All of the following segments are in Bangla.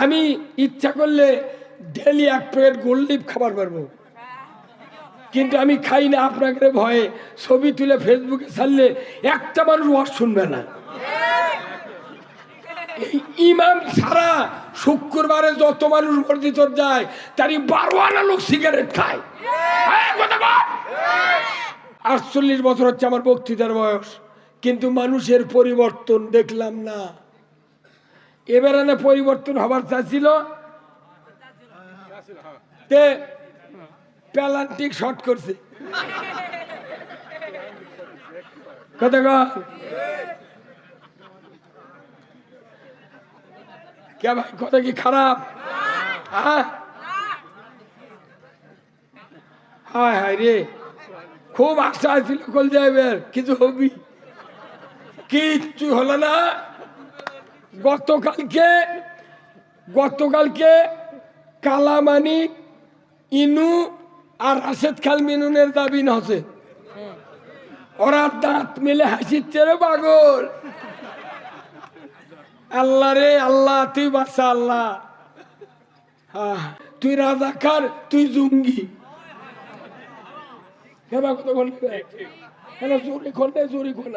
আমি ইচ্ছা করলে ডেলি 1 প্লেট গোললিপ খাবার পারবো, কিন্তু আমি খাই না আপনাকে ভয়ে। ছবি তুলে ফেসবুকে ছাড়লে একটা মানুষ ওয়াজ শুনবে না। ইমাম ছাড়া শুক্রবারে যত মানুষ মসজিদ যায় তারই 12 আনা লোক সিগারেট খায়। 48 বছর হচ্ছে আমার বক্তৃতার বয়স, কিন্তু মানুষের পরিবর্তন দেখলাম না। এবারে না পরিবর্তন হবার চাচ্ছিল, প্যালান্টিক শর্ট করছে। কথা কে ভাই, কথা কি খারাপ? হায় হায় রে, খুব আশা ছিল কল যাইবে, কিছু হবি, কিচ্ছু হলো না। গতকালকে কালামানিক, ইনু আর রাশেদ খান মিনুনের দাবি নছে, ওরা দাঁত মেলে হাসিচ্ছে রে পাগল। আল্লাহ রে আল্লাহ, তুই বাচ্চা আল্লাহ। তুই রাজাকার, তুই জঙ্গি।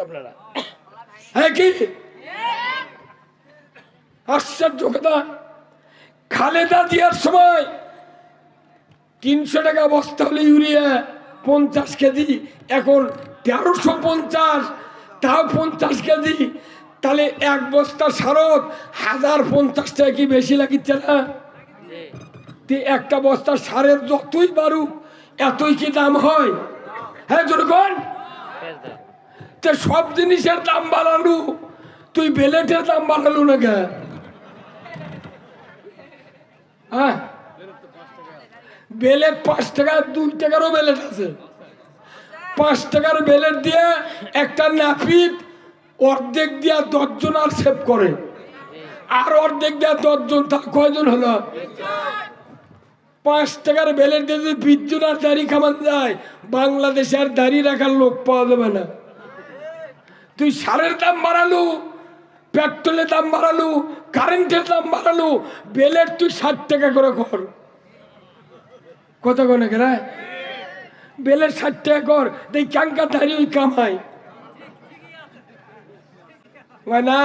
আপনারা হ্যাঁ কি আশ্চর্য কথা। খালেদা জিয়ার সময় 300 টাকা বস্তা হলে ইউরিয়া 50 কেজি, এখন 1350, তাও 50 কেজি। তাহলে 1 বস্তা সারত 1050 টাকা কি বেশি লাগিচ্ছে না? একটা বস্তা সারের যতই বাড়ুক এতই কি দাম হয়? হ্যাঁ যেরকম সব জিনিসের দাম বাড়ালু, তুই বেলেটের দাম বাড়ালু না কে? হ্যাঁ, বেলেট 5 টাকা, 2 টাকারও বেলেট আছে। 5 টাকার বেলেট দিয়ে একটা নাপিত অর্ধেক দিয়া 10 জন আর সেভ করে, আর অর্ধেক দিয়া 10 জন, তার কয়জন হলো? 5 টাকার বেলেট দিয়ে যদি 20 জন আর দাড়ি কামান যায়, বাংলাদেশে আর দাড়ি রাখার লোক পাওয়া যাবে না। তুই সারের দাম বাড়ালু, পেট্রোলের দাম বাড়ালু, কারেন্টের দাম বাড়ালু, বেলেট তুই 60 টাকা করে কর। কত কোনে কেনা বেলেট 60 টাকা কর, দেখ ক্যাঙ্কা দাড়ি ওই কামাই না।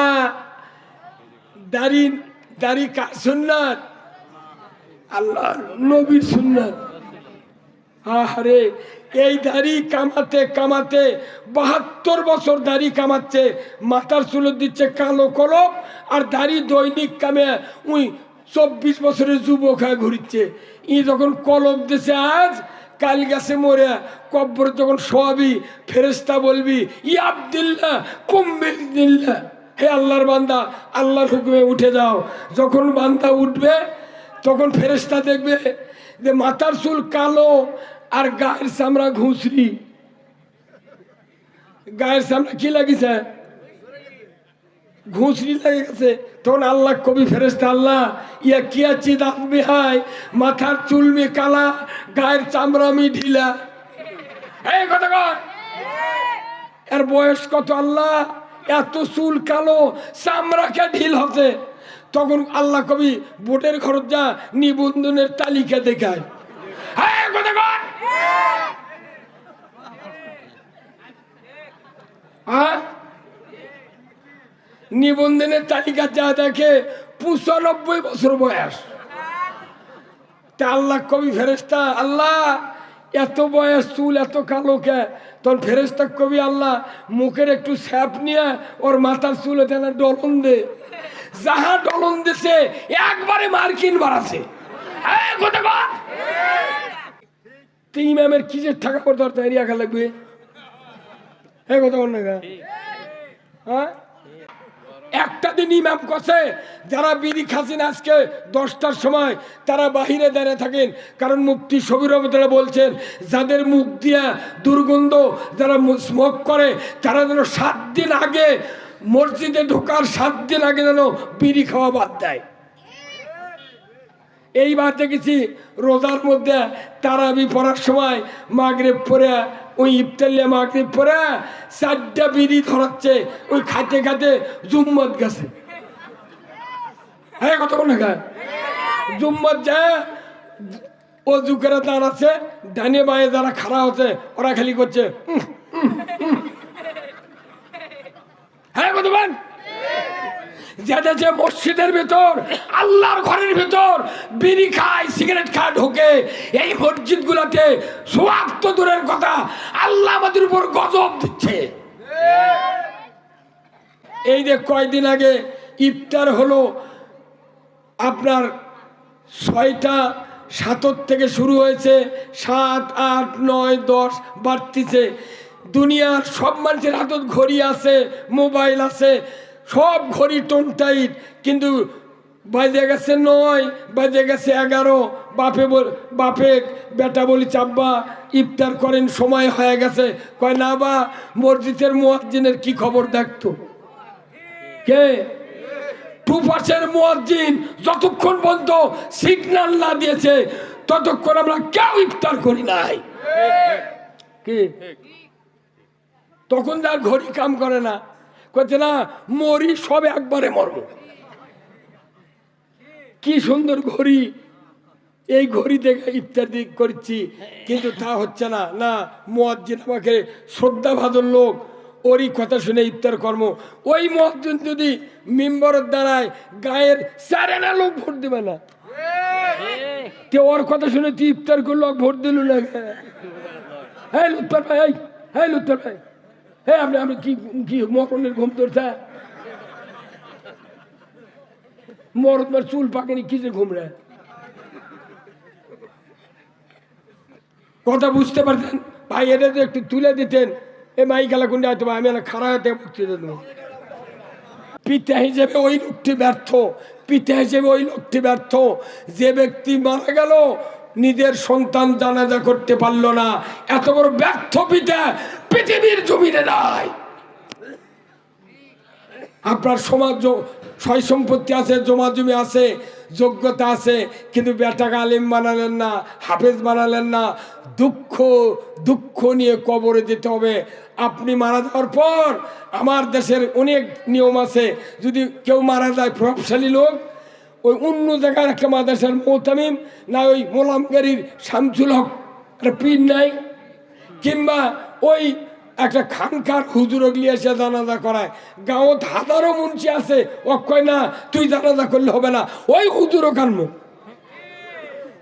দাড়ি কার সুন্নাত? আল্লাহর নবীর সুন্নাত। আরে এই দাড়ি কামাতে কামাতে 72 বছর দাড়ি কামাচ্ছে, মাথার চুল দিচ্ছে কালো কলপ, আর দাড়ি দৈনিক কামে উই 24 বছরের যুবক হয়ে ঘুরিচ্ছে। ই যখন কলপ দিছে আজ, কাল গেছে মরে, কব্বর যখন শোয়াবি ফেরেশতা বলবি ই আব্দুল্লাহ কুম্বিল্লাহ, হে আল্লাহর বান্দা আল্লাহর হুকুমে উঠে যাও। যখন বান্দা উঠবে তখন ফেরেশতা দেখবে যে মাথার চুল কালো আর গায়ের চামড়া ঘুষরি। গায়ের চামড়া কি লাগিছে? ঘুষরি লেগে গেছে। তখন আল্লাহ কবি ফেরেশতা, আল্লাহ ইয়া কি আছি দাঁত বিহাই, মাথার চুল মে কালা, গায়ের চামড়া মি ঢিলা। এই কথা কর, এর বয়স কত? আল্লাহ এত চুল কালো, চামড়াকে ঢিল হচ্ছে। তখন আল্লাহ কবি বোটের খরচ যা নিবন্ধনের তালিকা দেখায়। হ্যাঁ কথা কর। হ্যাঁ, নিবন্ধনের তালিকা যা দেখে 95 বছর বয়স। তা আল্লাহ কবি ফেরেশতা, আল্লাহ এত বয়স, চুল এত কালো কে? তখন ফেরেশতা কবি, আল্লাহ মুখের একটু স্যাপ নিয়ে ওর মাথার চুল না ডলন দে। যাহা ডলন দিছে একবারে মার্কিন বাড়াছে। ইমামের কিসের টাকা পর দরকার রাখা লাগবে? হ্যাঁ কথা বল না। হ্যাঁ, একটা দিন ইমাম কছে যারা বিড়ি খাচ্ছেন আজকে 10টার সময় তারা বাহিরে দাঁড়িয়ে থাকেন, কারণ মুফতি শফি রহমতুল্লাহ বলছেন যাদের মুখ দিয়া দুর্গন্ধ, যারা স্মোক করে, তারা যেন 7 দিন আগে মসজিদে ঢোকার 7 দিন আগে যেন বিড়ি খাওয়া বাদ দেয়। এইবার দেখেছি রোজার মধ্যে তারাবি পড়ার সময় মাগরিব পরে, ওই ইফতারিয়া মাগরিব পরে 4টা বিড়ি ধরাচ্ছে, ওই খাতে খাতে জুম্মত গেছে। হ্যাঁ কতক্ষণ খায়? জুম্মার যায় অজু করে দাঁড়াচ্ছে, ডানে বাঁয়ে যারা খাড়া হচ্ছে ওরা খালি করছে হ্যাঁ বলবেন। যেটা যে মসজিদের ভিতর আল্লাহর ঘরের ভিতর বিড়ি খায় সিগারেট খায় ঢোকে, এই মসজিদ গুলাতে সোয়াব তো দূরের কথা, আল্লাহ আমাদের উপর গজব দিচ্ছে। এই যে কয়দিন আগে ইফতার হলো আপনার 6টা 7 থেকে শুরু হয়েছে, 7, 8, 9, 10 বাড়তিছে। দুনিয়ার সব মানুষের হাতত ঘড়ি আছে, মোবাইল আছে, সব ঘড়ি টোন টাইট, কিন্তু বাজে গেছে 9, বাজে গেছে 11। বাপে বেটা বলি চাব্বা ইফতার করেন, সময় হয়ে গেছে। কয় না বা মসজিদের মুয়াজ্জিনের কি খবর দেখতো কে? 2% মুয়াজ্জিন যতক্ষণ পর্যন্ত সিগন্যাল না দিয়েছে ততক্ষণ আমরা কেউ ইফতার করি নাই। কি তখন তার ঘড়ি কাম করে না, করছে না মরি সব একবারে মরব। কি সুন্দর ঘড়ি, এই ঘড়ি দেখে ইফতার করছি, কিন্তু তা হচ্ছে না। না, মুয়াজ্জিন আমাকে শ্রদ্ধা ভাজন লোক, ওরই কথা শুনে ইফতার কর্ম। ওই মুয়াজ্জিন যদি মিম্বরের দ্বারায় গায়ের 4 আনা লোক ভোট দেবে না, তে ওর কথা শুনে তুই ইফতার করলো, ভোট দিল না। হ্যাঁ লুৎফর ভাই, হ্যাঁ লুৎফর ভাই, হ্যাঁ আপনি আপনি কি কি মরণের ঘুম ধরছে? মরণের চুল পাকেনি, কিসের ঘুম রে? কথা বুঝতে পারছেন ভাই? এটা তো একটু তুলে দিতেন। এই মাইকালা কোনটা হয়তো আমি খারাপ হতে বক্তৃতা দেবো। পিতা হিসেবে ওই লোকটি ব্যর্থ, পিতা হিসেবে ওই লোকটি ব্যর্থ যে ব্যক্তি মারা গেল নিজের সন্তান জানাজা করতে পারলো না। এত বড় ব্যর্থ পিতা পৃথিবীর জমিনে নাই। আপনার সমাজ সয় সম্পত্তি আছে, জমা জমি আছে, যোগ্যতা আছে, কিন্তু বেটাকে আলিম বানালেন না, হাফেজ বানালেন না। দুঃখ নিয়ে কবরে যেতে হবে। আপনি মারা যাওয়ার পর আমার দেশের অনেক নিয়ম আছে, যদি কেউ মারা যায় প্রভাবশালী লোক, ওই অন্য জায়গার একটা মাদ্রাসার মোহতামিম না, ওই মোলামগারির শামসুল হক একটা পীর নাই, কিংবা ওই একটা খানকার হুজুর গিয়ে এসে জানাজা করায়। গাঁৱত হাজারো মুন্সি আছে, ও কয় না তুই জানাজা করলে হবে না, ওই হুজুরও কানব।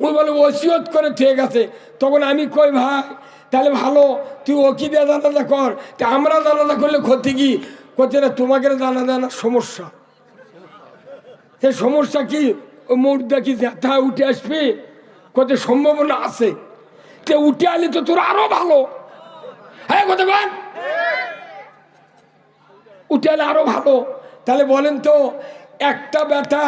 ওই বলে ওসিয়ত করে ঠিক আছে। তখন আমি কই ভাই তাহলে ভালো, তুই ও কি দিয়ে জানাজা কর, তা আমরা জানাজা করলে ক্ষতি কি? করছে না তোমাকে জানাজা না সমস্যা। সেই সমস্যা কি? ও মুর্দা কি ব্যথা উঠে আসবে? কত সম্ভাবনা আছে, তে উঠে আলি তো তোর আরো ভালো। হ্যাঁ কথা বল, উঠে আলে আরো ভালো। তাহলে বলেন তো, একটা বেটা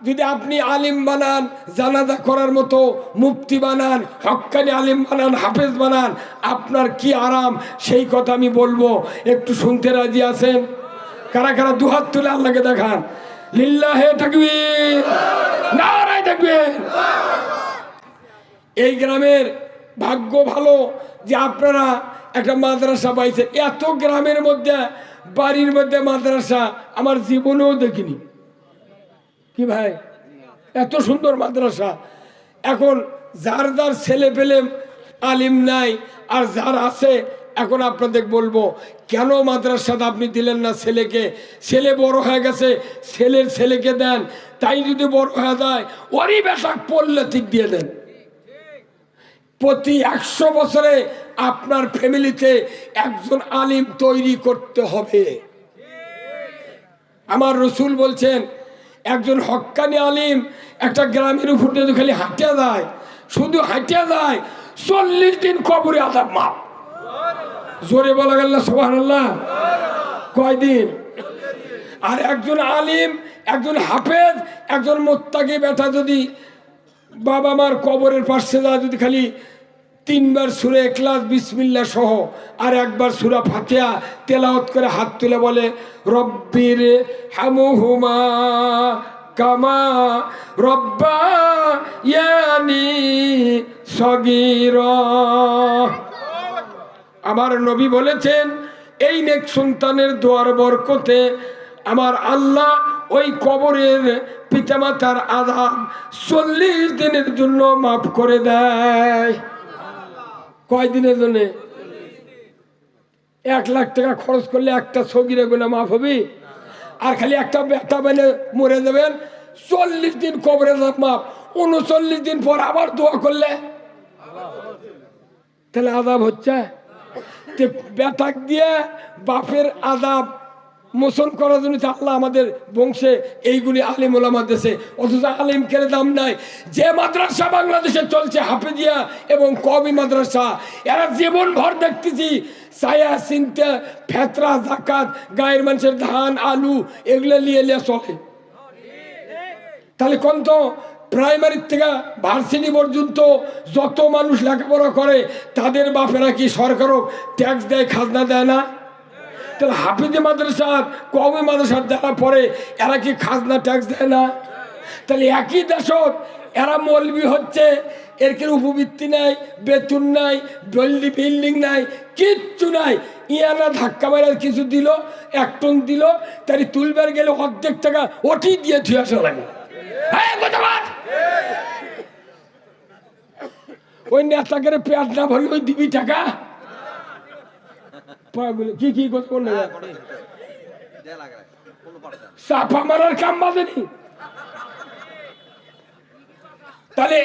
যদি আপনি আলিম বানান, জানাজা করার মতো মুফতি বানান, হক্কানি আলিম বানান, হাফেজ বানান, আপনার কি আরাম, সেই কথা আমি বলবো। একটু শুনতে রাজি আছেন? কারা কারা দুহাত তুলে আল্লাহকে দেখান। লিল্লাহে তাকবীর, নারায়ে তাকবীর। এই গ্রামের ভাগ্য ভালো যে আপনারা একটা মাদ্রাসা পাইছে। এত গ্রামের মধ্যে, বাড়ির মধ্যে মাদ্রাসা আমার জীবনেও দেখিনি। কি ভাই, এত সুন্দর মাদ্রাসা। এখন যার যার ছেলে পেলে আলিম নাই, আর যার আছে, এখন আপনাদের বলবো কেন মাদ্রাসাটা আপনি দিলেন না ছেলেকে? ছেলে বড় হয়ে গেছে, ছেলের ছেলেকে দেন। তাই যদি বড় হয়ে যায়, ওরই বেশাক পড়লে ঠিক দিয়ে দেন। প্রতি 100 বছরে আপনার ফ্যামিলিতে একজন আলিম তৈরি করতে হবে। আমার রসুল বলছেন, একজন হক্কানি আলিম একটা গ্রামের উপর দিয়ে খালি হাঁটে যায়, শুধু হাঁটে যায়, 40 দিন কবরে আযাব মাপ। জোরে বলা গেল না সুবহানাল্লাহ? কয়দিন? আর একজন আলিম, একজন হাফেজ, একজন মুত্তাকি বেটা যদি বাবা মার কবরের পাশে যায়, যদি খালি 3 বার সূরা ইখলাস বিসমিল্লাহ সহ আর একবার সূরা ফাতিহা তেলাওয়াত করে হাত তুলে বলে রব্বির হামহুমা কামা রব্বায়ানি সগীরা। আমার নবী বলেছেন, এই নেক সন্তানের দোয়ার বরকতে আমার আল্লাহ ওই কবরের পিতামাতার আযাব 40 দিনের জন্য মাফ করে দেয়। কয় দিনের জন্য? 1 লাখ টাকা খরচ করলে একটা সগীরা গুনাহ মাফ হবে? আর খালি একটা বেটা বেলে মরে যাবেন, 40 দিন কবরে মাপ, 39 দিন পর আবার দোয়া করলে তাহলে আযাব হচ্ছে। বেটাক দিয়ে বাপের আযাব মোচন করার জন্য আল্লাহ আমাদের বংশে এইগুলি আলিম ওলামা দেশে, অথচ আলিমকের দাম নাই। যে মাদ্রাসা বাংলাদেশে চলছে হাফেজিয়া এবং কওমি মাদ্রাসা, এরা জীবন ভর দেখতেছি ছায়া চিন্তা ফেতরা জাকাত গায়ের মানুষের ধান আলু এগুলো নিয়ে চলে। তাহলে কোন তো প্রাইমারি থেকে ভার্সিটি পর্যন্ত যত মানুষ লেখাপড়া করে তাদের বাপেরা কি সরকারও ট্যাক্স দেয়, খাজনা দেয় না? তাহলে হাফিজি মাদ্রাসা কওমি মাদ্রাসার যারা পড়ে এরা কি খাজনা ট্যাক্স দেয় না? তাহলে একই দেশত এরা মৌলবি হচ্ছে, এর কি উপবৃত্তি নাই, বেতন নাই, বিল্ডিং নাই, কিচ্ছু নাই। ইয়ানা ধাক্কা মারার কিছু দিল, 1 টন দিল, তাই তুলবার গেলে অর্ধেক টাকা ওটি দিয়ে থুয়ে আসা লাগে। ওই নেতাকে পেট না ভরলে ওই দিবি টাকা কি কি করলে চাপা মারার কাম বাজেনি। তাহলে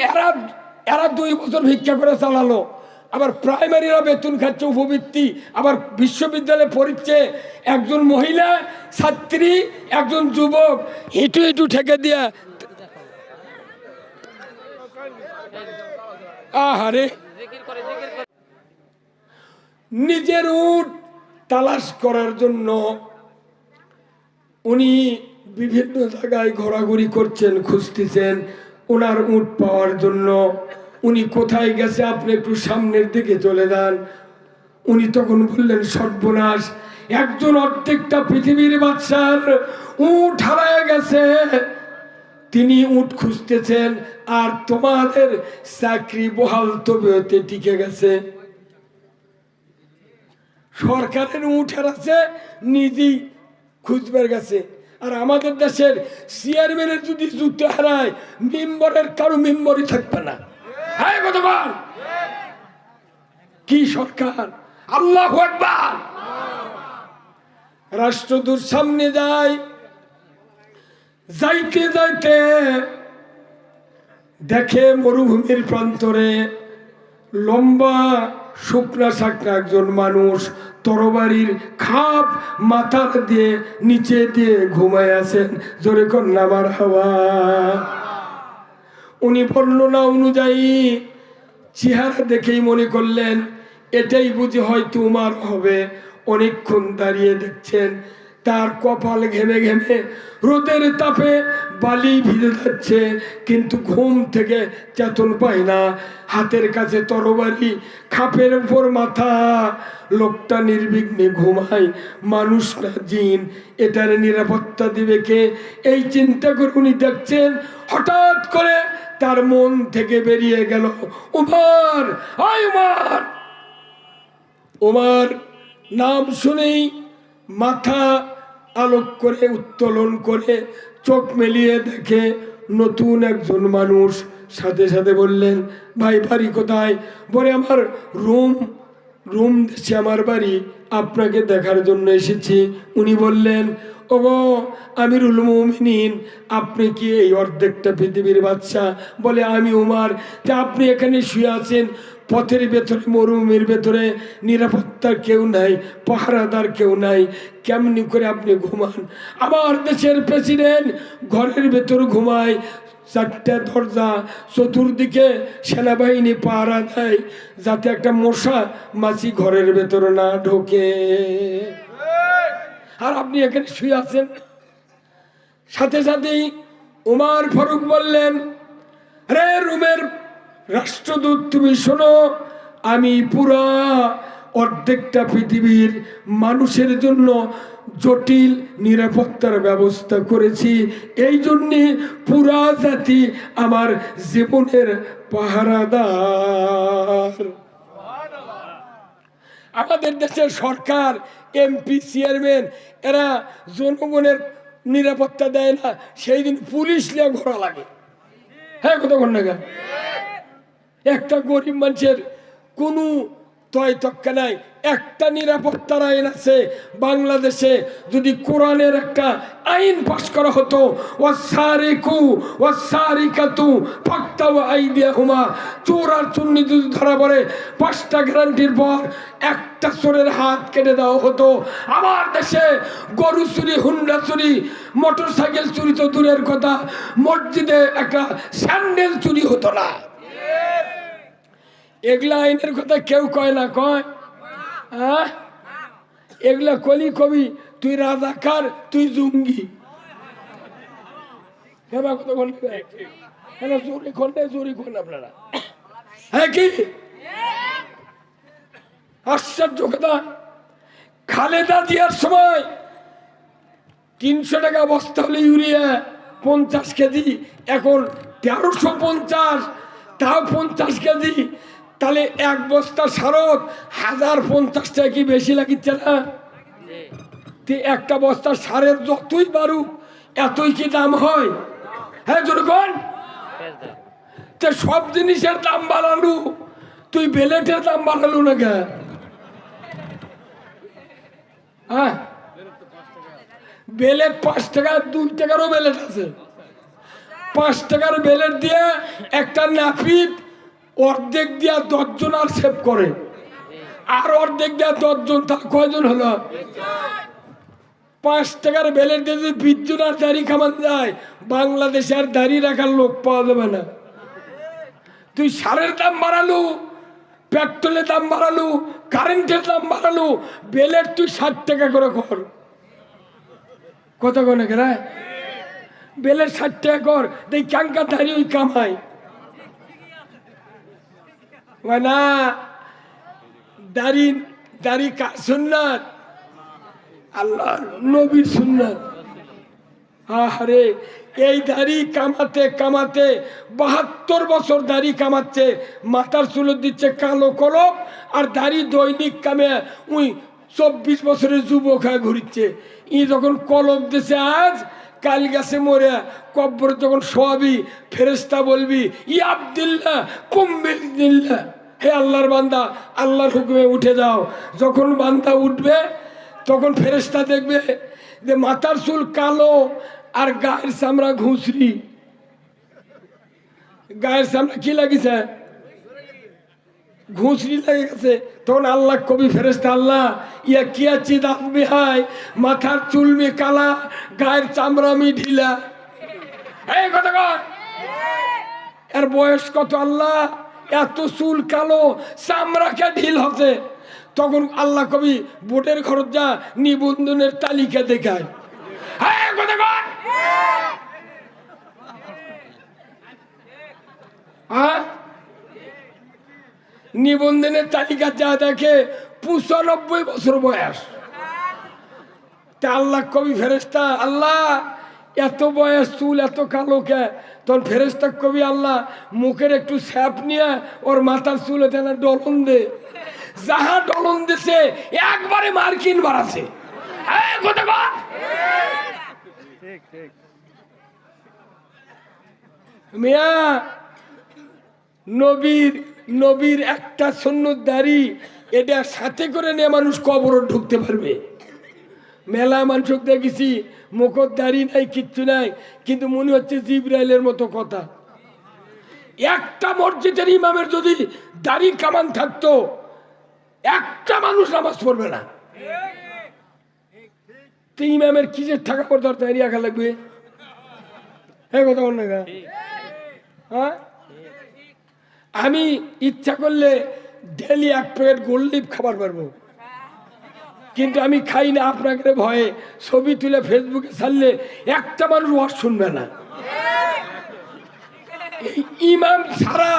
এরা 2 বছর ভিক্ষা করে চালালো, আবার প্রাইমারিরা বেতন খাচ্ছে উপবৃত্তি, আবার বিশ্ববিদ্যালয়ে পড়ছে একজন মহিলা ছাত্রী একজন যুবক হিটু হিটু ঠেকে দিয়া। আহারে নিজের উট তালাশ করার জন্য উনি বিভিন্ন জায়গায় ঘোরাঘুরি করছেন, খুঁজতেছেন ওনার উট পাওয়ার জন্য। উনি কোথায় গেছে আপনি একটু সামনের দিকে চলে যান। উনি তখন বললেন সর্বনাশ, একজন অর্ধেকটা পৃথিবীর বাদশার উট হারায় গেছে, তিনি উট খুঁজতেছেন আর তোমাদের চাকরি বহাল তবিয়তে টিকে গেছে। সরকারের উট হারাচ্ছে, নিজেই খুঁজবার গেছে। আর আমাদের দেশের চেয়ারম্যানের যদি জুতো হারায় মেম্বরের কারো মেম্বরই থাকবে না। হ্যাঁ কতক্ষণ কি সরকার! আল্লাহু আকবার। রাষ্ট্রদূত সামনে যায়, যাইতে যাইতে দেখে মরুভূমির প্রান্তরে লম্বা শুকনা শাকনা একজন মানুষ তরবারির খাপ মাথার দিয়ে নিচে দিয়ে ঘুমায় আছেন। জোরে কন্যা মারহাবা। উনি বর্ণনা অনুযায়ী চেহারা দেখেই মনে করলেন এটাই বুঝি হয়তো উমার হবে। অনেকক্ষণ দাঁড়িয়ে দেখছেন তার কপাল ঘেমে ঘেমে রোদের তাপে বালি ভিজে যাচ্ছে, কিন্তু ঘুম থেকে চেতন পায় না। হাতের কাছে তরবারি, খাপের উপর মাথা, লোকটা নির্বিঘ্নে ঘুমায়। মানুষ না জিন, এটার নিরাপত্তা দিবে কে? এই চিন্তা করে উনি দেখছেন হঠাৎ করে তার মন থেকে বেরিয়ে গেল উমর, আয় উমর। উমর নাম শুনেই মাথা আলোক করে উত্তোলন করে চোখ মেলিয়ে দেখে নতুন একজন মানুষ। সাথে সাথে বললেন ভাই বাড়ি কোথায়? বলে আমার রুম দেশে আমার বাড়ি, আপনাকে দেখার জন্য এসেছি। উনি বললেন ওগো আমিরুল মুমিনিন, আপনি কি এই অর্ধেকটা পৃথিবীর বাদশা? বলে আমি উমার। তা আপনি এখানে শুয়ে আছেন পথের ভেতরে, মরুভূমির ভেতরে, নিরাপত্তার কেউ নাই, পাহারাদার কেউ নাই, কেমনি করে আপনি ঘুমান? আমার দেশের প্রেসিডেন্ট ঘরের ভেতর ঘুমায়, 4টা দরজা, চতুর্দিকে সেনাবাহিনী পাহারা দেয় যাতে একটা মশা মাছি ঘরের ভেতরে না ঢোকে, আর আপনি এখানে শুয়ে আছেন। সাথে সাথেই উমর ফারুক বললেন রে রুমের রাষ্ট্রদূত, তুমি শোনো, আমি পুরা অর্ধেকটা পৃথিবীর মানুষের জন্য জটিল নিরাপত্তার ব্যবস্থা করেছি। এই জন্যে পুরা জাতি আমার জীবনের পাহারাদার। আমাদের দেশের সরকার, এমপি, চেয়ারম্যান এরা জনগণের নিরাপত্তা দেয় না, সেই দিন পুলিশ নিয়ে ঘোরা লাগে। হ্যাঁ, কতক্ষণ না একটা গরিব মানুষের কোনো তয় তক্কা নাই। একটা নিরাপত্তার আইন আছে বাংলাদেশে। যদি কোরআনের একটা আইন পাশ করা হতো, ওয়াসারিকু ওয়াসারিকাতু ফাক্তাউ আইদিয়াহুমা, চোর আর চুন্নি যদি ধরা পড়ে 5টা গ্যারান্টির পর একটা চোরের হাত কেটে দেওয়া হতো। আমার দেশে গরু চুরি, হুন্ডা চুরি, মোটর সাইকেল চুরি তো দূরের কথা, মসজিদে একটা স্যান্ডেল চুরি হতো না। এগুলা আইনের কথা কেউ কয় না, কয়? হ্যাঁ, এগুলা কলি কবি তুই রাজাকার, তুই জঙ্গি। আপনারা হ্যাঁ কি আশ্চর্য কথা। খালেদা জিয়ার সময় 300 টাকা বস্তা হলে ইউরিয়া 50 কেজি, এখন 1350, তাও 50 কেজি। তাহলে এক বস্তা সারত 1050 টাকা কি বেশি লাগিচ্ছে না? একটা বস্তা সারের যতই বাড়ুক এতই কি দাম হয়? হ্যাঁ জনগণ, সব জিনিসের দাম বাড়ালু, তুই বেলেটের দাম বাড়ালু না কে? হ্যাঁ, বেলেট 5 টাকা, 2 টাকারও বেলেট আছে। 5 টাকার বেলেট দিয়ে একটা নাপিত অর্ধেক দিয়া 10 জন আর সেভ করে, আর অর্ধেক দিয়া 10 জন, তার কয়জন হলো? 5 টাকার বেলেট দিয়ে যদি 20 জন আর দাড়ি কামান যায়, বাংলাদেশে আর দাড়ি রাখার লোক পাওয়া যাবে না। তুই সারের দাম বাড়ালু, পেট্রোলের দাম বাড়ালু, কারেন্টের দাম বাড়ালু, বেলেট তুই 60 টাকা করে কর। কত কোনে কেরা বেলেট 60 টাকা কর, দেখ ক্যাঙ্কা দাড়ি ওই কামাই না। দাড়ি দাড়ি কার সুন্নাত? আল্লাহ নবীর সুন্নাত। আরে এই দাড়ি কামাতে কামাতে 72 বছর দাড়ি কামাচ্ছে, মাথার চুল দিচ্ছে কালো কলপ, আর দাড়ি দৈনিক কামে উই 24 বছরের যুবক হয়ে ঘুরিচ্ছে। ই যখন কলপ দিছে আজ, কাল গাছে মরে কব্বর যখন শোয়াবি, ফেরেশতা বলবি ই আব্দুল্লাহ কুম্বিল্লাহ, হে আল্লাহর বান্দা আল্লাহর হুকুমে উঠে যাও। যখন বান্দা উঠবে তখন ফেরেশতা দেখবে যে মাথার চুল কালো আর গায়ের চামড়া ঘুষরি। গায়ের চামড়া কি লাগিছে? ঘুষরি লেগে গেছে। তখন আল্লাহ কবি ফেরেশতা, আল্লাহ ইয়া কিয়া চিজ আসবে, হায় মাথার চুল মে কালা, গায়ের চামড়া মি ঢিলা। এই কথা কর, এর বয়স কত? আল্লাহ এত চুল কালো, চামড়াকে ঢিল হচ্ছে। তখন আল্লাহ কবি বোটের খরচ যা নিবন্ধনের তালিকা দেখায়। হ্যাঁ কথা কর, হ্যাঁ নিবন্ধনের তালিকা যা দেখে 95 বছর বয়স। তা আল্লাহ কবি ফেরেশতা, আল্লাহ এত বয়স, চুল এত কালো কে? তখন ফেরেশতা কবি, আল্লাহ মুখের একটু স্যাপ নিয়ে ওর মাথার চুল না ডলন দে। যাহা ডলন দিছে একবারে মার্কিন বাড়াছে। মিয়া নবীর একটা সুন্নত দাড়ি, এটা সাথে করে নিয়ে মানুষ কবর ঢুকতে পারবে। মেলা মানুষ দেখেছি মুখর দাড়ি নাই, কিচ্ছু নাই, কিন্তু মনে হচ্ছে জিবরাইলের মতো কথা। একটা মসজিদের ইমামের যদি দাড়ি কামান থাকতো, একটা মানুষ নামাজ পড়বে না। তো ইমামের কিসের টাকা পর দাঁড়িয়ে রাখা লাগবে? হ্যাঁ কথা বল না। হ্যাঁ, আমি ইচ্ছা করলে ডেলি 1 প্লেট গোললিপ খাবার পারবো, কিন্তু আমি খাই না আপনাকে ভয়ে। ছবি তুলে ফেসবুকে ছাড়লে একটা মানুষ ওয়াজ শুনবে না। ইমাম ছাড়া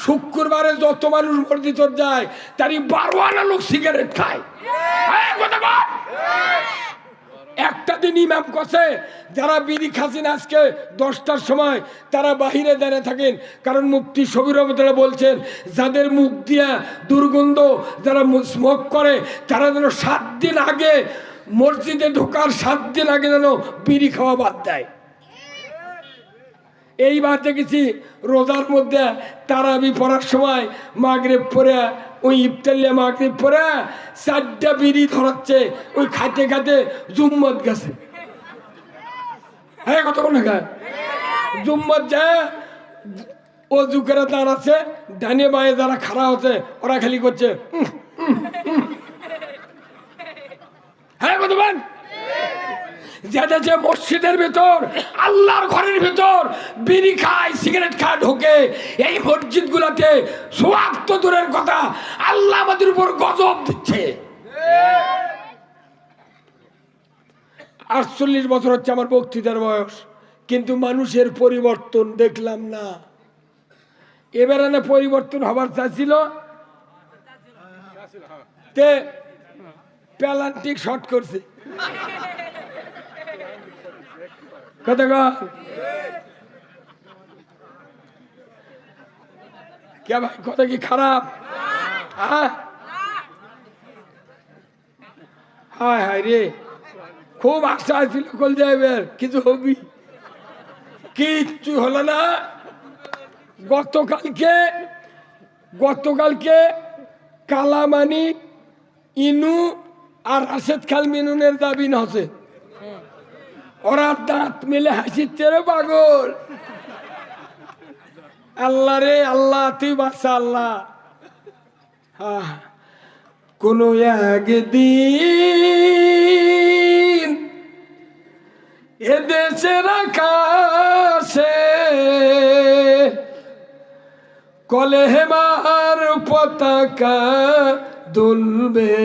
শুক্রবারে যত মানুষ মসজিদ যায় তারই 12 আনা লোক সিগারেট খায়। একটা দিন ইমাম কছে যারা বিড়ি খাচ্ছেন আজকে 10টার সময় তারা বাহিরে দাঁড়িয়ে থাকেন, কারণ মুফতি শফিউর রহমতুল্লাহ বলছেন যাদের মুখ দিয়া দুর্গন্ধ, যারা স্মোক করে, তারা যেন 7 দিন আগে মসজিদে ঢোকার 7 দিন আগে যেন বিড়ি খাওয়া বাদ দেয়। এইবার দেখেছি রোজার মধ্যে তারাবি পড়ার সময় মাগরিব পড়ে ওই ইফতারিয়া মাগরিব পড়ে 4টা বিড়ি ধরাচ্ছে, ওই খাইতে খাইতে জুম্মত গেছে। হ্যাঁ, কতক্ষণ খায় জুম্মত যায়, ও যুগেরা দাঁড়াচ্ছে, ডানে বাঁয়ে যারা খাড়া হচ্ছে ওরা খালি করছে হ্যাঁ কতক্ষণ। যেটা যে মসজিদের ভিতর আল্লাহর ঘরের ভিতর বিড়ি খায়, সিগারেট খায়, ঢোকে, এই মসজিদ গুলাতে সোয়াব তো দূরের কথা, আল্লাহ আমাদের উপর গজব দিচ্ছে। 48 বছর হচ্ছে আমার বক্তৃতার বয়স, কিন্তু মানুষের পরিবর্তন দেখলাম না। এবারে না পরিবর্তন হবার চাইছিল, তে প্যালান্টিক শর্ট করছে। কথা কে ভাই, কথা কি খারাপ? হায় হায় রে, খুব আশা ছিল কল যাইবের, কিছু হবি, কিচ্ছু হলো না। গতকালকে কালামানি ইনু আর রাশেদ খান মিনুনের দাবি হচ্ছে, ওরা দাঁত মেলে হাসিচ্ছে রে পাগল। আল্লাহ রে আল্লাহ, তুই বাচ্চা আল্লাহ। কোন একদিন এদেশের আকাশে কলেমার পতাকা দুলবে,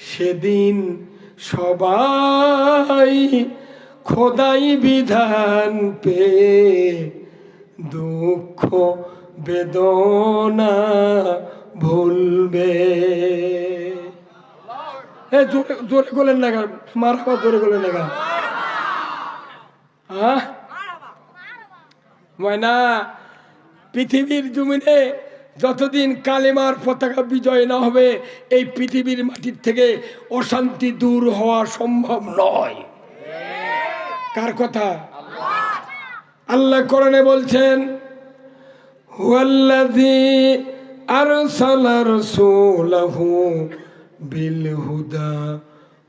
সেদিন সবাই খোদাই বিধান পে দুঃখ বেদনা ভুলবে। জোরে বলেন না, মারবা জোরে বলেন না। হ্যাঁ ময়না, পৃথিবীর জমিনে যতদিন কালেমার পতাকা বিজয় না হবে, এই পৃথিবীর মাটির থেকে অশান্তি দূর হওয়া সম্ভব নয়। কার কথা? আল্লাহ কোরআনে বলছেন, হুয়াল্লাযী আরসালা রাসূলাহু বিল হুদা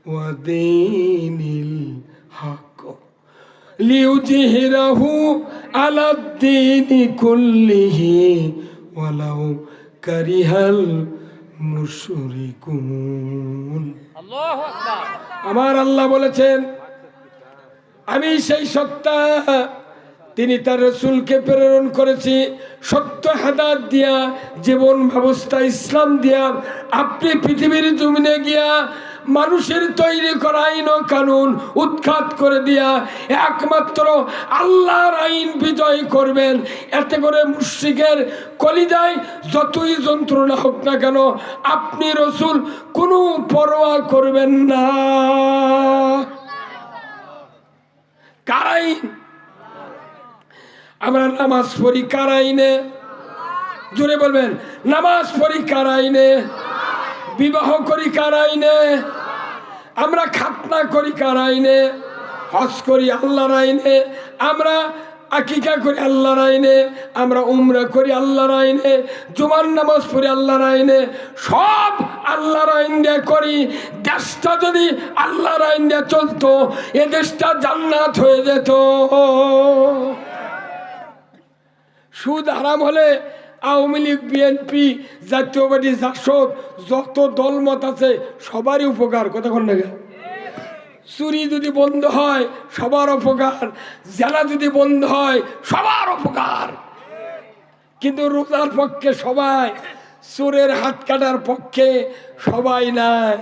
ওয়া দীনিল হক লিইয়ুযহিরাহু আলাদ-দীনি কুল্লিহি ওয়ালাউ কারিহাল মুশরিকুন। আল্লাহু আকবার। আমার আল্লাহ বলেছেন, আমি সেই সত্তা, তিনি তার রাসূলকে প্রেরণ করেছি সত্য হেদায়েত দিয়া, জীবন ব্যবস্থা ইসলাম দিয়া। আপনি পৃথিবীর জমিনে গিয়া মানুষের তৈরি করা আইন ও কানুন উৎখাত করে দিয়া একমাত্র আল্লাহর আইন বিজয় করবেন। এতে করে মুশরিকের কলিজায় যতই যন্ত্রণা হোক না কেন, আপনি রাসূল কোনো পরোয়া করবেন না। কার আইন? আমরা নামাজ পড়ি কার আইনে? জোরে বলবেন, নামাজ পড়ি কার আইনে? বিবাহ করি কার আইনে? আমরা খাতনা করি কার আইনে? হজ করি আল্লাহর আইনে। আমরা আকিকা করি আল্লাহর আইনে। আমরা উমরা করি আল্লাহর আইনে। জুমার নামাজ পড়ি আল্লাহর আইনে। সব আল্লাহর আইন দিয়ে করি। দেশটা যদি আল্লাহর আইন দিয়ে চলতো, এ দেশটা জান্নাত হয়ে যেত। সুদ হারাম হলে আওয়ামী লীগ, বিএনপি, জাতীয় পার্টি, জাসদ, যত দলমত আছে সবারই উপকার। কতক্ষণ লাগে? চুরি যদি বন্ধ হয় সবার উপকার, জেলা যদি বন্ধ হয় সবার উপকার। কিন্তু রোজার পক্ষে সবাই, চোরের হাত কাটার পক্ষে সবাই নাই।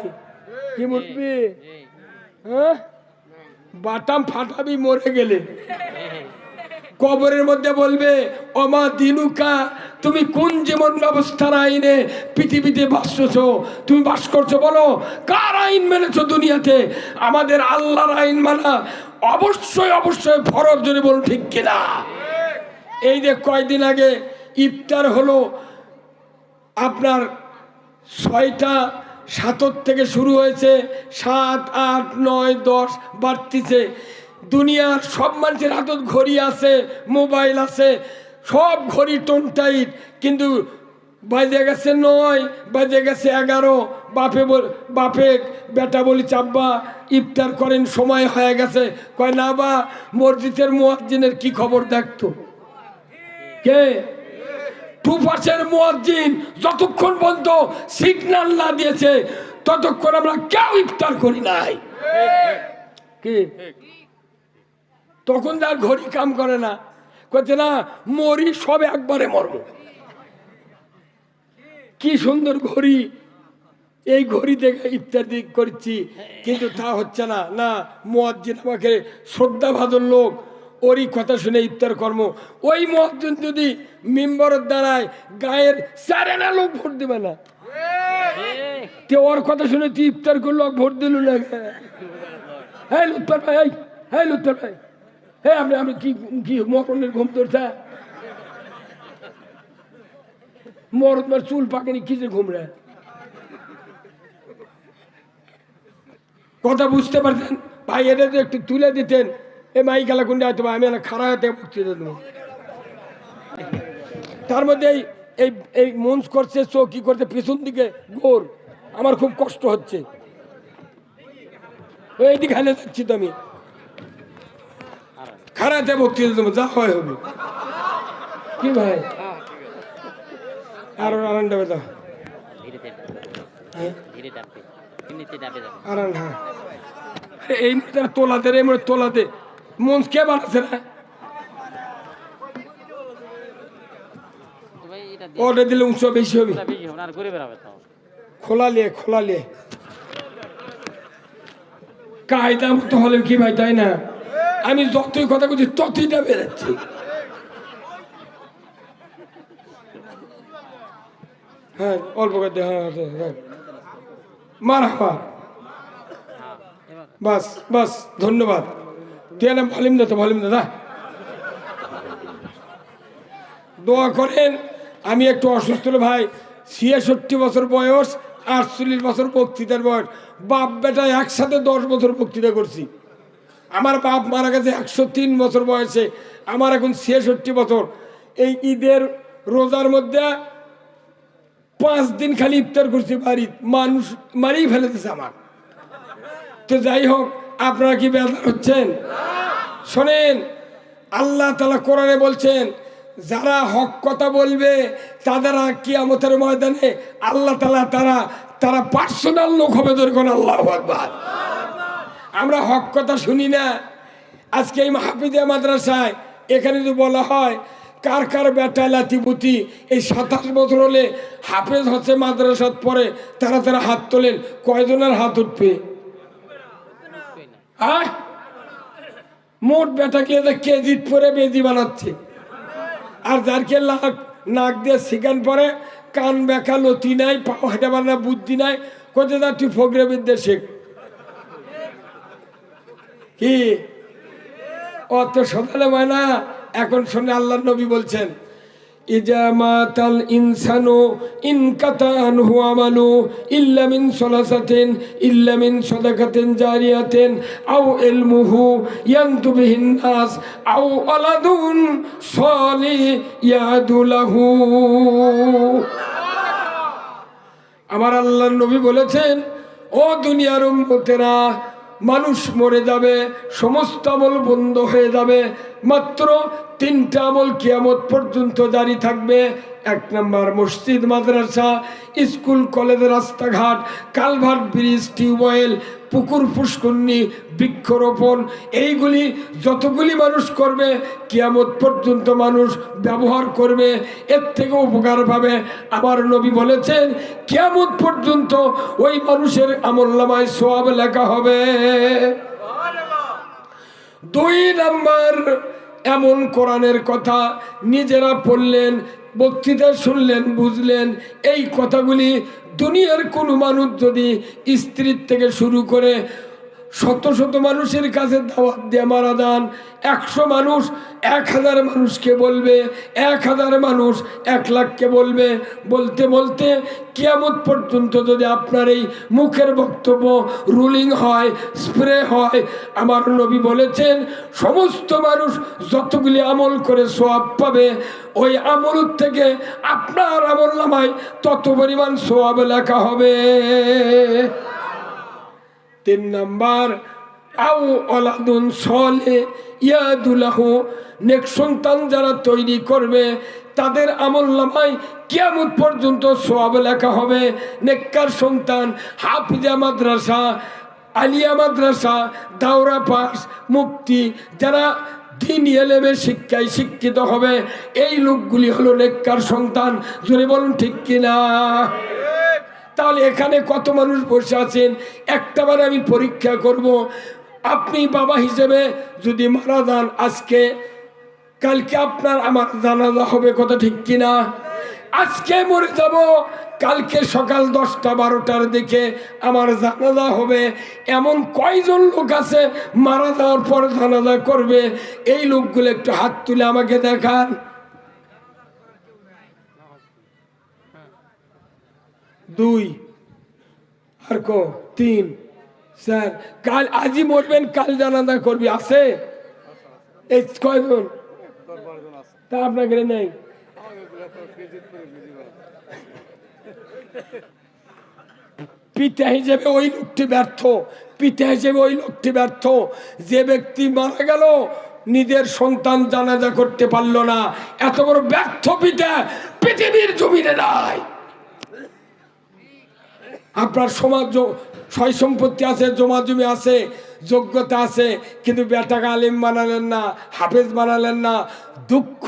কি বলবি? হ্যাঁ, বাটাম ফাটাবি মরে গেলে। কবরের মধ্যে বলবে, ওমা দিনুকা, তুমি কোন জীবন ব্যবস্থার আইনে পৃথিবীতে বাস করছো? তুমি বাস করছো, বলো কার আইন মেনেছো দুনিয়াতে? আমাদের আল্লাহর আইন মানা অবশ্যই অবশ্যই ফরজ। যদি বলুন ঠিক কিনা? এই যে কয়দিন আগে ইফতার হলো, আপনার 6টা 7 থেকে শুরু হয়েছে, 7, 8, 9, 10 বাড়তিছে। দুনিয়ার সব মানুষের হাতত ঘড়ি আছে, মোবাইল আছে, সব ঘড়ি টোন টাইট, কিন্তু বাজে গেছে 9, বাজে গেছে 11। বাপে বেটা বলি চাব্বা ইফতার করেন, সময় হয়ে গেছে। কয় না বা, মসজিদের মুয়াজ্জিনের কি খবর দেখতো কে? 2% মুয়াজ্জিন যতক্ষণ পর্যন্ত সিগন্যাল না দিয়েছে ততক্ষণ আমরা কেউ ইফতার করি নাই। কি তখন তার ঘড়ি কাম করে না, কইছে না মরি সব একবারে মরবো। কি সুন্দর ঘড়ি, এই ঘড়ি দেখে ইফতার করছি, কিন্তু তা হচ্ছে না। না, মুয়াজ্জিন আমাকে শ্রদ্ধাভাজন লোক, ওরই কথা শুনে ইফতার কর্ম। ওই মুয়াজ্জিন যদি মিম্বরের দ্বারায় গায়ের 4 লোক ভোট দিবে না, তে ওর কথা শুনে তুই ইফতার করলো, ভোট দিল না। হ্যাঁ লুৎফর ভাই, হ্যাঁ লুৎফর ভাই, হ্যাঁ আমি কি মরণের ঘুম ধরছে? মরণের চুল পাকেনি, কিসের ঘুম রে? কথা বুঝতে পারছেন ভাই? এটা তো একটু তুলে দিতেন। এ মাই খেলা কোনটা হয়তো আমি খারাপ হতে বক্তৃতা দেবো। তার মধ্যে এই মঞ্চ করছে, চৌকি করছে, পিছন দিকে গোর, আমার খুব কষ্ট হচ্ছে। এইদিকে হালে যাচ্ছি তো আমি, খারাপতে বক্তৃতা দেবো, যা হয় হবে। কি ভাই আরো আনন্দ বেদা এই তোলাতে রে, তোলাতে মঞ্চ কে বানাচ্ছে না? অর্ডার দিলে উঁচু বেশি হবে। খোলালে কায়দা মতো হলে কি ভাই, তাই না? আমি যতই কথা বলছি ততইটা বেড়াচ্ছি। হ্যাঁ অল্প করে, হ্যাঁ মারহাবা, বাস ধন্যবাদ। তুই না ভলিউম দাদা, দোয়া করেন। আমি একটু অসুস্থ ভাই, 66 বছর বয়স, 48 বছর বক্তৃতার বয়স। বাপ বেটা একসাথে 10 বছর বক্তৃতা করছি। আমার বাপ মারা গেছে 103 বছর বয়সে, আমার এখন 66 বছর। এই ঈদের রোজার মধ্যে 5 দিন খালি ইফতার করছি, বাড়ি মানুষ মারিয়ে ফেলে দিচ্ছে আমার। তো যাই হোক, আপনারা কি বেজার হচ্ছেন? শোনেন, আল্লাহ তাআলা কোরআনে বলছেন, যারা হক কথা বলবে তাদের কিয়ামতের ময়দানে আল্লাহ তাআলা তারা পার্সোনাল লোক হবে। ধরুন আল্লাহু আকবার। আমরা হক কথা শুনি না। আজকে এই মাহফিজিয়া মাদ্রাসায় এখানে যদি বলা হয় কার কার বেটা লাতিপুতি এই 27 বছর হলে হাফেজ হচ্ছে, মাদ্রাসাত পড়ে, তারা হাত তোলেন। কয়জনের হাত উঠবে? মোট বেটাকে কেজিত পরে বেজি বানাচ্ছে। আর যারকে নাক দিয়ে সিগান পরে, কান বেকা লতি নাই, পা হাঁটা বানা বুদ্ধি নাই, কোথায় যা তুই ফকরে বিদ্যা শেখ। কি অত সকালে হয় না? এখন শুনে আল্লাহর নবী বলছেন, ইজা মাতাল ইনসানু ইনকাতা আনহু আমালু ইল্লা মিন সালাসাতিন ইল্লা মিন সাদাকাতিন জারিয়াতিন আও ইলমুহু ইয়ানতু বিহিন নাস আও ওয়ালাদুন সালিহ ইয়াদু লাহু। আমার আল্লাহর নবী বলেছেন, ও দুনিয়ার উম্মতেরা, মানুষ মরে যাবে, সমস্ত আমল বন্ধ হয়ে যাবে, মাত্র 3টা আমল কিয়ামত পর্যন্ত জারি থাকবে। 1 নম্বর মসজিদ মাদ্রাসা, স্কুল কলেজ, রাস্তাঘাট, কালভার্ট, ব্রিজ, টিউবওয়েল, পুকুর, পুষ্করণী, বৃক্ষরোপণ, এইগুলি যতগুলি মানুষ করবে কিয়ামত পর্যন্ত মানুষ ব্যবহার করবে, এর থেকে উপকার পাবে। আমার নবী বলেছেন, কিয়ামত পর্যন্ত ওই মানুষের আমলনামায় সওয়াব লেখা হবে। 2 নম্বর, এমন কোরআনের কথা নিজেরা পড়লেন, বক্তৃতা শুনলেন, বুঝলেন, এই কথাগুলি দুনিয়ার কোনো মানুষ যদি স্ত্রীর থেকে শুরু করে শত শত মানুষের কাছে দাওয়াত দিয়ে মারা যান, 100 মানুষ 1000 মানুষকে বলবে, 1000 মানুষ 1 লাখকে বলবে। বলতে বলতে কিয়ামত পর্যন্ত যদি আপনার এই মুখের বক্তব্য রুলিং হয়, স্প্রে হয়, আমার নবী বলেছেন সমস্ত মানুষ যতগুলি আমল করে সওয়াব পাবে, ওই আমল থেকে আপনার আমল নামায় তত পরিমাণ সওয়াব লেখা হবে। 3 নাম্বার, আও ওলাদুন সলে ইয়াদুলাহু, নেক সন্তান যারা তৈরি করবে তাদের আমল নামায় কিয়ামত পর্যন্ত সওয়াব লেখা হবে। নেককার সন্তান, হাফিজা মাদ্রাসা, আলিয়া মাদ্রাসা, দাওরা পাস, মুফতি, যারা দ্বীনি ইলমের শিক্ষায় শিক্ষিত হবে, এই লোকগুলি হলো নেককার সন্তান। জোরে বলুন ঠিক কিনা? তাহলে এখানে কত মানুষ বসে আছেন, একটাবার আমি পরীক্ষা করব। আপনি বাবা হিসেবে যদি মারা যান আজকে, কালকে আপনার আমার জানাজা হবে, কথা ঠিক কিনা? আজকে মরে যাব, কালকে সকাল 10টা-12টার দিকে আমার জানাজা হবে। এমন কয়জন লোক আছে মারা যাওয়ার পর জানাজা করবে? এই লোকগুলো একটু হাত তুলে আমাকে দেখান। 2 আর 3 4, কাল আজই মরবেন, কাল জানাজা করবি, আছে? এই কয়জন? তা আপনাকে নেই। পিতা হিসেবে ওই লোকটি ব্যর্থ, পিতা হিসেবে ওই লোকটি ব্যর্থ যে ব্যক্তি মারা গেল নিজের সন্তান জানাজা করতে পারলো না। এত বড় ব্যর্থ পিতা পৃথিবীর জমিনে নাই। আপনার সমাজ সয় সম্পত্তি আছে, জমা জমি আছে, যোগ্যতা আছে, কিন্তু বেটাকে আলিম বানালেন না, হাফেজ বানালেন না। দুঃখ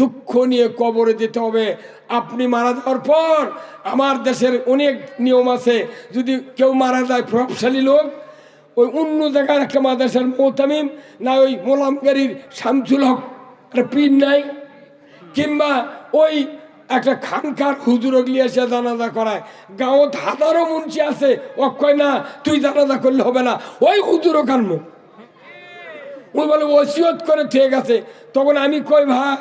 দুঃখ নিয়ে কবরে যেতে হবে। আপনি মারা যাওয়ার পর আমার দেশের অনেক নিয়ম আছে, যদি কেউ মারা যায় প্রভাবশালী লোক, ওই অন্য জায়গার একটা মাদ্রাসার মোতামিম না, ওই মোলামগারির শামসুল হক একটা পীর নাই, কিংবা ওই একটা খানকার হুজুর গিয়ে এসে জানাজা করায়। গাঁৱত হাজারো মুন্সি আছে, ও কয় না তুই জানাজা করলে হবে না, ওই হুজুরও কানব, ওই বলে ওসিয়ত করে ঠিক আছে। তখন আমি কই ভাই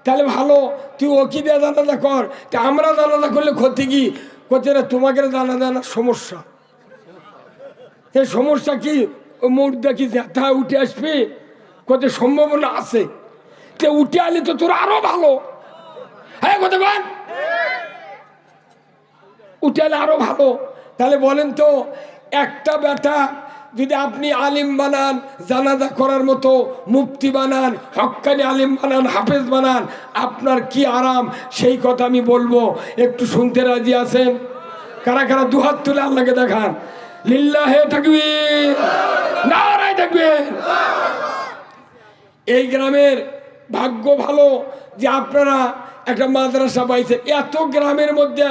তাহলে ভালো, তুই ও কি দিয়ে জানাজা কর, তা আমরা জানাজা করলে ক্ষতি কি? কোথায় না তোমাকে জানাজা না সমস্যা। সেই সমস্যা কি? ও মুর্দা কি জ্যাঠা উঠে আসবে? কোথায় সম্ভাবনা আছে, তে উঠে আলি তো তোর আরো ভালো। হ্যাঁ কথা বল, উঠে আলে আরো ভালো। তাহলে বলেন তো, একটা বেটা যদি আপনি আলিম বানান, জানাজা করার মতো মুফতি বানান, হক্কানি আলিম বানান, হাফেজ বানান, আপনার কি আরাম, সেই কথা আমি বলবো। একটু শুনতে রাজি আছেন? কারা কারা দুহাত তুলে আল্লাহকে দেখান। লিল্লাহে তাকবীর, নারায়ে তাকবীর। এই গ্রামের ভাগ্য ভালো যে আপনারা একটা মাদ্রাসা পাইছে। এত গ্রামের মধ্যে,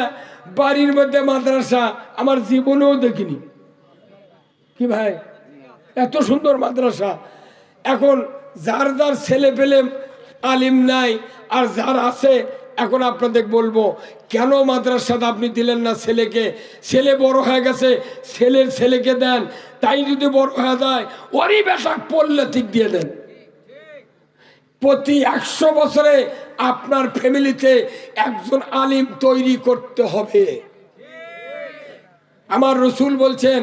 বাড়ির মধ্যে মাদ্রাসা আমার জীবনেও দেখিনি। কি ভাই, এত সুন্দর মাদ্রাসা। এখন যার যার ছেলে পেলে আলিম নাই, আর যার আছে, এখন আপনাদের বলবো কেন মাদ্রাসাটা আপনি দিলেন না ছেলেকে? ছেলে বড় হয়ে গেছে, ছেলের ছেলেকে দেন, তাই যদি বড় হয়ে যায় ওরই বেশাক পড়লে ঠিক দিয়ে দেন। প্রতি 100 বছরে আপনার ফ্যামিলিতে একজন আলিম তৈরি করতে হবে। আমার রসুল বলছেন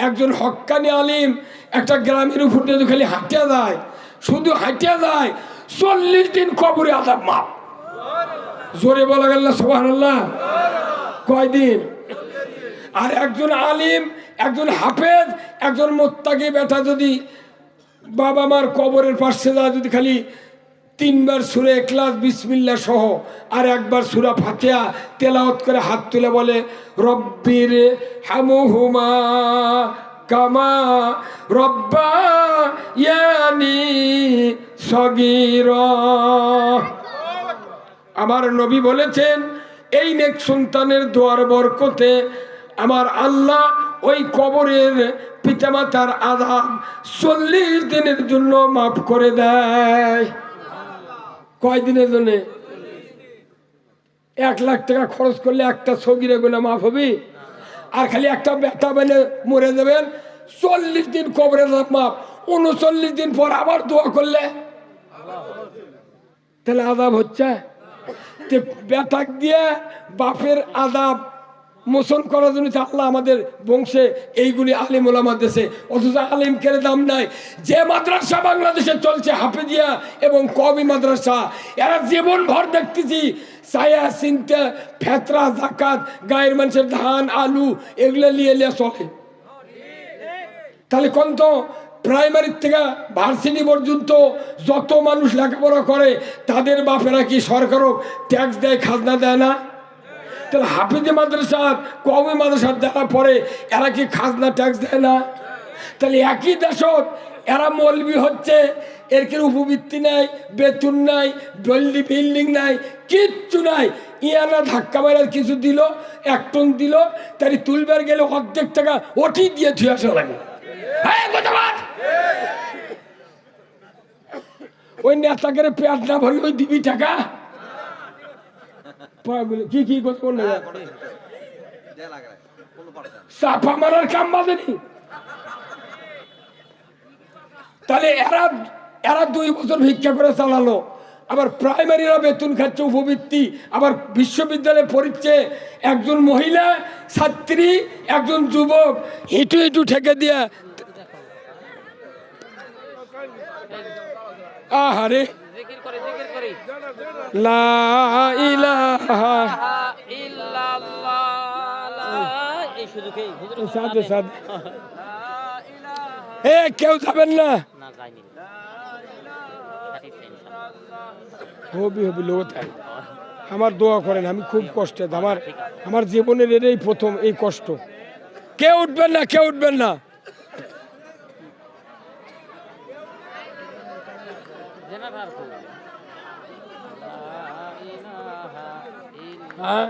একজন হক্কানি আলিম একটা গ্রামের উপর দিয়ে খালি হাঁটিয়া যায়, শুধু হাঁটিয়া যায়, 40 দিন কবরে আযাব মাপ। জোরে বলা গেল না সুবহানাল্লাহ? কয়দিন? আর একজন আলিম, একজন হাফেজ, একজন মুত্তাকি বেটা যদি বাবা মার কবরের পাশে যায়, যদি খালি 3 বার সূরা ইখলাস বিসমিল্লাহ সহ আর 1 বার সূরা ফাতিহা তেলাওয়াত করে হাত তুলে বলে রব্বির হামহুমা কামা রব্বায়ানি সগীরা। আমার নবী বলেছেন এই নেক সন্তানের দোয়ার বরকতে আমার আল্লাহ ওই কবরের পিতামাতার আযাব 40 দিনের জন্য মাফ করে দেয়। কয় দিনের জন্য? 1 লাখ টাকা খরচ করলে একটা সগীরা গুনাহ মাফ হবে? আর খালি একটা বেটা বেলে মরে যাবেন, 40 দিন কবরের মাপ, 39 দিন পর আবার দোয়া করলে তাহলে আযাব হচ্ছে। বেটাক দিয়ে বাপের আযাব মোচন করার জন্য আল্লাহ আমাদের বংশে এইগুলি আলিম ওলামা দেশে, অথচ আলিমকের দাম নাই। যে মাদ্রাসা বাংলাদেশে চলছে হাফেজিয়া এবং কওমি মাদ্রাসা, এরা জীবন ভর দেখতেছি ছায়া চিন্তা ফেতরা জাকাত গায়ের মানুষের ধান আলু এগুলো নিয়ে চলে। তাহলে কোন তো প্রাইমারি থেকে ভার্সিটি পর্যন্ত যত মানুষ লেখাপড়া করে তাদের বাপেরা কি সরকারও ট্যাক্স দেয়, খাজনা দেয় না? তাহলে হাফিজে মাদ্রাসার কওমি মাদ্রাসার যারা পড়ে এরা কি খাজনা ট্যাক্স দেয় না? তাহলে একই দেশত এরা মৌলবি হচ্ছে, এর কি উপবৃত্তি নাই, বেতন নাই, বিল্ডিং নাই, কিচ্ছু নাই। ইয়ানা ধাক্কা মারার কিছু দিল, 1 টন দিল, তাই তুলবার গেলে অর্ধেক টাকা ওটি দিয়ে ধুয়ে আসা লাগে। ওই নেতাকে পেট না ভরলে ওই দিবি টাকা কি কি করলে চাপা মারার কাম বাঁধেনি। তাহলে এরা 2 বছর ভিক্ষা করে চালালো, আবার প্রাইমারিরা বেতন খাচ্ছে উপবৃত্তি, আবার বিশ্ববিদ্যালয়ে পড়ছে একজন মহিলা ছাত্রী একজন যুবক হিটু হিটু ঠেকে দিয়া। আহারে লা ইলাহা সাদে সাদে কেউ যাবেন না, হবি হবি লোক। আমার দোয়া করেন, আমি খুব কষ্টে, আমার জীবনের এটাই প্রথম এই কষ্ট। কেউ উঠবেন না, কেউ উঠবেন না। হ্যাঁ